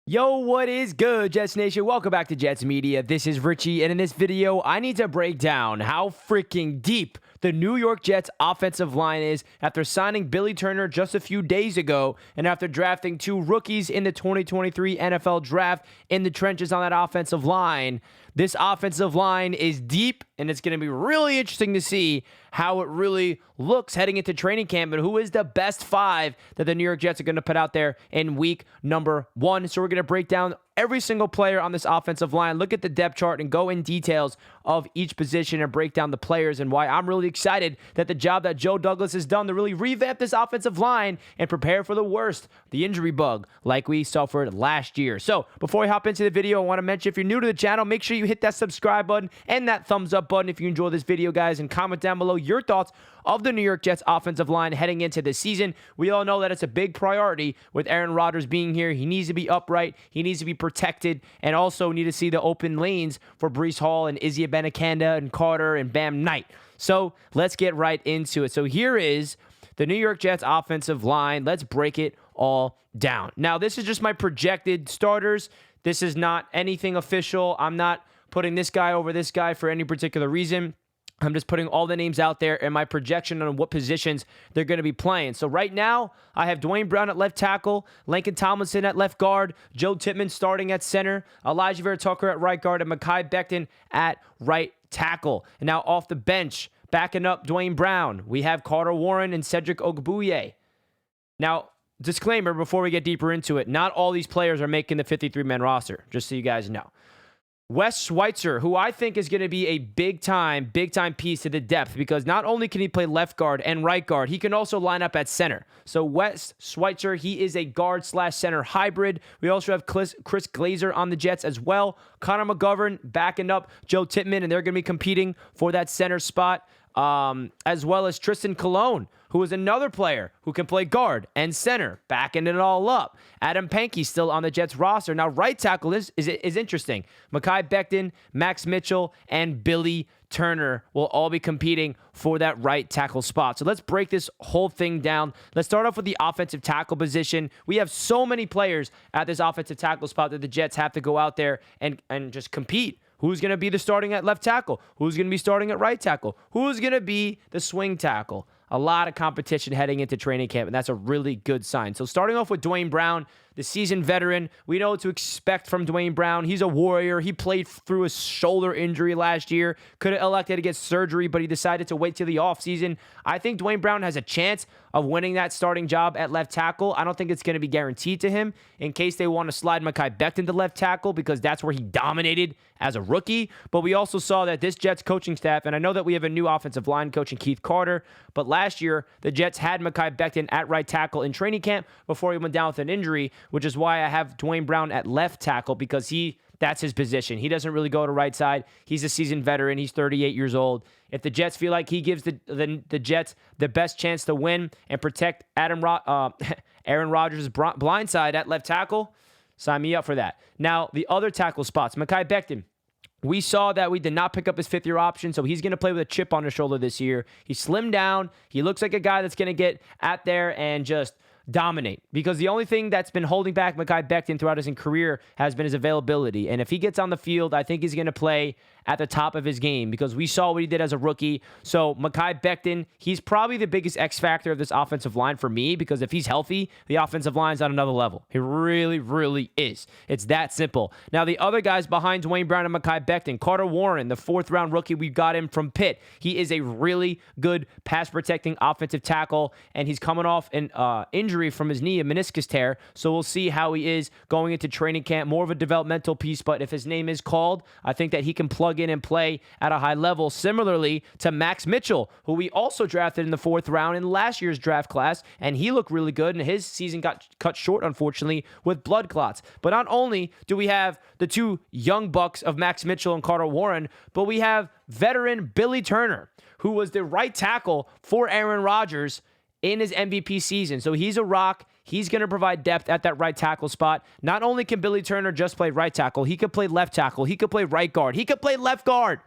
Yo, what is good, Jets Nation? Welcome back to Jets Media. This is Richie, and in this video, I need to break down how freaking deep the New York Jets offensive line is after signing Billy Turner just a few days ago and after drafting two rookies in the 2023 NFL Draft in the trenches on that offensive line. This offensive line is deep, and it's going to be really interesting to see how it really looks heading into training camp and who is the best five that the New York Jets are going to put out there in week number 1. So we're going to break down every single player on this offensive line, look at the depth chart, and go in details of each position and break down the players and why I'm really excited that the job that Joe Douglas has done to really revamp this offensive line and prepare for the worst, the injury bug, like we suffered last year. So before we hop into the video, I want to mention if you're new to the channel, make sure you hit that subscribe button and that thumbs up button if you enjoy this video, guys, and comment down below your thoughts of the New York Jets offensive line heading into the season. We all know that it's a big priority with Aaron Rodgers being here. He needs to be upright. He needs to be protected, and also need to see the open lanes for Breece Hall and Izzy Abanikanda and Carter and Bam Knight. So let's get right into it. So here is the New York Jets offensive line. Let's break it all down. Now, this is just my projected starters. This is not anything official. I'm not putting this guy over this guy for any particular reason. I'm just putting all the names out there and my projection on what positions they're going to be playing. So right now, I have Duane Brown at left tackle, Lanken Tomlinson at left guard, Joe Tippmann starting at center, Alijah Vera-tucker at right guard, and Mekhi Becton at right tackle. And now off the bench, backing up Duane Brown, we have Carter Warren and Cedric Ogbuehi. Now, disclaimer before we get deeper into it, not all these players are making the 53-man roster, just so you guys know. Schweitzer, who I think is going to be a big-time piece to the depth, because not only can he play left guard and right guard, he can also line up at center. So Schweitzer, he is a guard/center hybrid. We also have Chris Glaser on the Jets as well. Connor McGovern backing up Joe Tippmann, and they're going to be competing for that center spot, as well as Trystan, who is another player who can play guard and center, backing it all up. Adam Pankey still on the Jets roster. Now, right tackle is interesting. Mekhi Becton, Max Mitchell, and Billy Turner will all be competing for that right tackle spot. So let's break this whole thing down. Let's start off with the offensive tackle position. We have so many players at this offensive tackle spot that the Jets have to go out there and just compete. Who's going to be the starting at left tackle? Who's going to be starting at right tackle? Who's going to be the swing tackle? A lot of competition heading into training camp, and that's a really good sign. So starting off with Duane Brown, the seasoned veteran, we know what to expect from Duane Brown. He's a warrior. He played through a shoulder injury last year. Could have elected to get surgery, but he decided to wait till the offseason. I think Duane Brown has a chance of winning that starting job at left tackle. I don't think it's going to be guaranteed to him in case they want to slide Mekhi Becton to left tackle, because that's where he dominated as a rookie. But we also saw that this Jets coaching staff, and I know that we have a new offensive line coach in Keith Carter, but last year the Jets had Mekhi Becton at right tackle in training camp before he went down with an injury, which is why I have Duane Brown at left tackle, because that's his position. He doesn't really go to right side. He's a seasoned veteran. He's 38 years old. If the Jets feel like he gives the Jets the best chance to win and protect Aaron Rodgers' blind side at left tackle, sign me up for that. Now, the other tackle spots, Mekhi Becton. We saw that we did not pick up his fifth-year option, so he's going to play with a chip on his shoulder this year. He slimmed down. He looks like a guy that's going to get at there and just dominate, because the only thing that's been holding back Mekhi Becton throughout his career has been his availability. And if he gets on the field, I think he's going to play at the top of his game, because we saw what he did as a rookie. So Mekhi Becton, he's probably the biggest X factor of this offensive line for me, because if he's healthy, the offensive line's on another level. He really, really is. It's that simple. Now, the other guys behind Duane Brown and Mekhi Becton, Carter Warren, the 4th-round rookie, we got him from Pitt. He is a really good pass-protecting offensive tackle, and he's coming off an injury from his knee, a meniscus tear. So we'll see how he is going into training camp. More of a developmental piece, but if his name is called, I think that he can plug in and play at a high level, similarly to Max Mitchell, who we also drafted in the 4th round in last year's draft class, and he looked really good, and his season got cut short, unfortunately, with blood clots. But not only do we have the two young bucks of Max Mitchell and Carter Warren, but we have veteran Billy Turner, who was the right tackle for Aaron Rodgers in his MVP season. So he's a rock. He's going to provide depth at that right tackle spot. Not only can Billy Turner just play right tackle, he could play left tackle. He could play right guard. He could play left guard.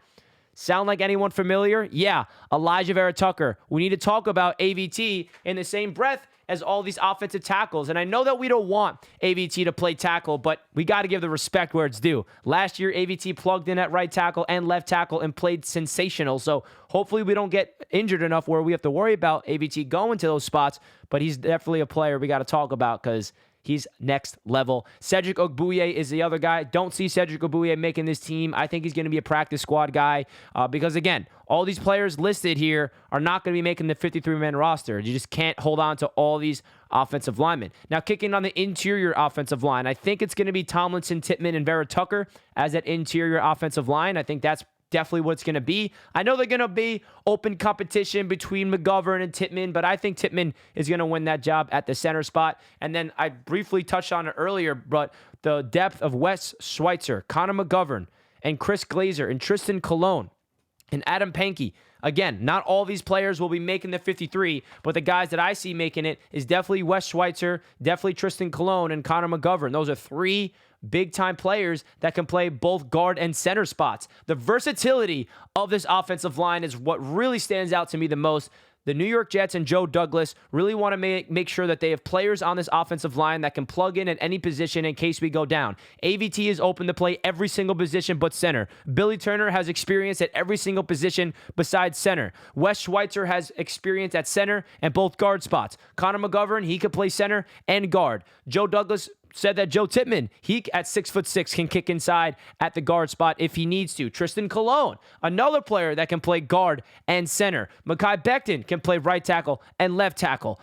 Sound like anyone familiar? Yeah, Alijah Vera-tucker. We need to talk about AVT in the same breath as all these offensive tackles. And I know that we don't want AVT to play tackle, but we got to give the respect where it's due. Last year, AVT plugged in at right tackle and left tackle and played sensational. So hopefully we don't get injured enough where we have to worry about AVT going to those spots. But he's definitely a player we got to talk about because he's next level. Cedric Ogbuehi is the other guy. Don't see Cedric Ogbuehi making this team. I think he's going to be a practice squad guy because, again, all these players listed here are not going to be making the 53-man roster. You just can't hold on to all these offensive linemen. Now, kicking on the interior offensive line, I think it's going to be Tomlinson, Tippmann, and Vera-tucker as that interior offensive line. I think that's definitely what it's going to be. I know they're going to be open competition between McGovern and Tippmann, but I think Tippmann is going to win that job at the center spot. And then I briefly touched on it earlier, but the depth of Wes Schweitzer, Connor McGovern, and Chris Glaser, and Trystan and Adam Pankey. Again, not all these players will be making the 53, but the guys that I see making it is definitely Wes Schweitzer, definitely Trystan and Connor McGovern. Those are three big-time players that can play both guard and center spots. The versatility of this offensive line is what really stands out to me the most. The New York Jets and Joe Douglas really want to make sure that they have players on this offensive line that can plug in at any position in case we go down. AVT is open to play every single position but center. Billy Turner has experience at every single position besides center. Wes Schweitzer has experience at center and both guard spots. Connor McGovern, he could play center and guard. Joe Douglas said that Joe Tippmann, he at 6'6", can kick inside at the guard spot if he needs to. Trystan, another player that can play guard and center. Mekhi Becton can play right tackle and left tackle.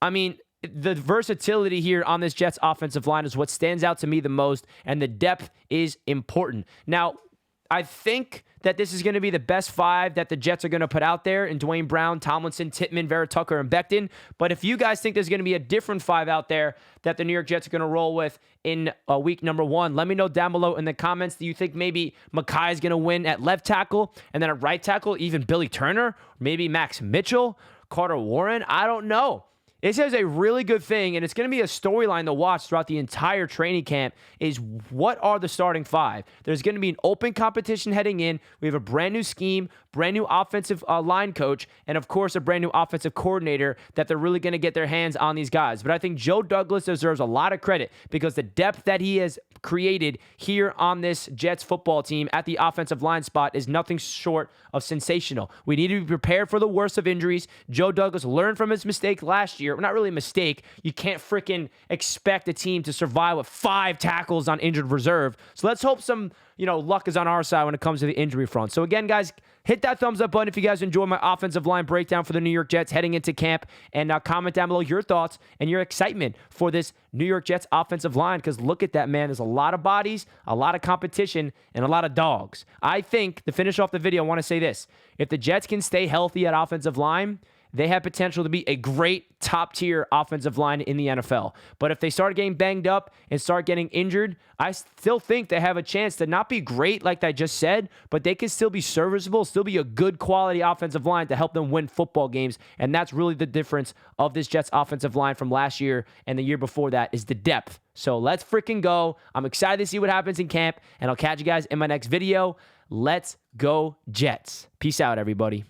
I mean, the versatility here on this Jets offensive line is what stands out to me the most, and the depth is important. Now, I think that this is going to be the best five that the Jets are going to put out there in Duane Brown, Tomlinson, Tippmann, Vera-tucker, and Becton. But if you guys think there's going to be a different five out there that the New York Jets are going to roll with in week number 1, let me know down below in the comments. Do you think maybe Mekhi is going to win at left tackle and then at right tackle, even Billy Turner, maybe Max Mitchell, Carter Warren? I don't know. This is a really good thing, and it's going to be a storyline to watch throughout the entire training camp is what are the starting five? There's going to be an open competition heading in. We have a brand new scheme, brand new offensive line coach, and, of course, a brand new offensive coordinator that they're really going to get their hands on these guys. But I think Joe Douglas deserves a lot of credit because the depth that he has created here on this Jets football team at the offensive line spot is nothing short of sensational. We need to be prepared for the worst of injuries. Joe Douglas learned from his mistake last year. Not really a mistake. You can't freaking expect a team to survive with 5 tackles on injured reserve. So let's hope some, luck is on our side when it comes to the injury front. So again, guys, hit that thumbs up button if you guys enjoy my offensive line breakdown for the New York Jets heading into camp. And comment down below your thoughts and your excitement for this New York Jets offensive line. Because look at that, man. There's a lot of bodies, a lot of competition, and a lot of dogs. I think, to finish off the video, I want to say this. If the Jets can stay healthy at offensive line, they have potential to be a great top-tier offensive line in the NFL. But if they start getting banged up and start getting injured, I still think they have a chance to not be great like I just said, but they can still be serviceable, still be a good quality offensive line to help them win football games. And that's really the difference of this Jets offensive line from last year and the year before that is the depth. So let's freaking go. I'm excited to see what happens in camp, and I'll catch you guys in my next video. Let's go Jets. Peace out, everybody.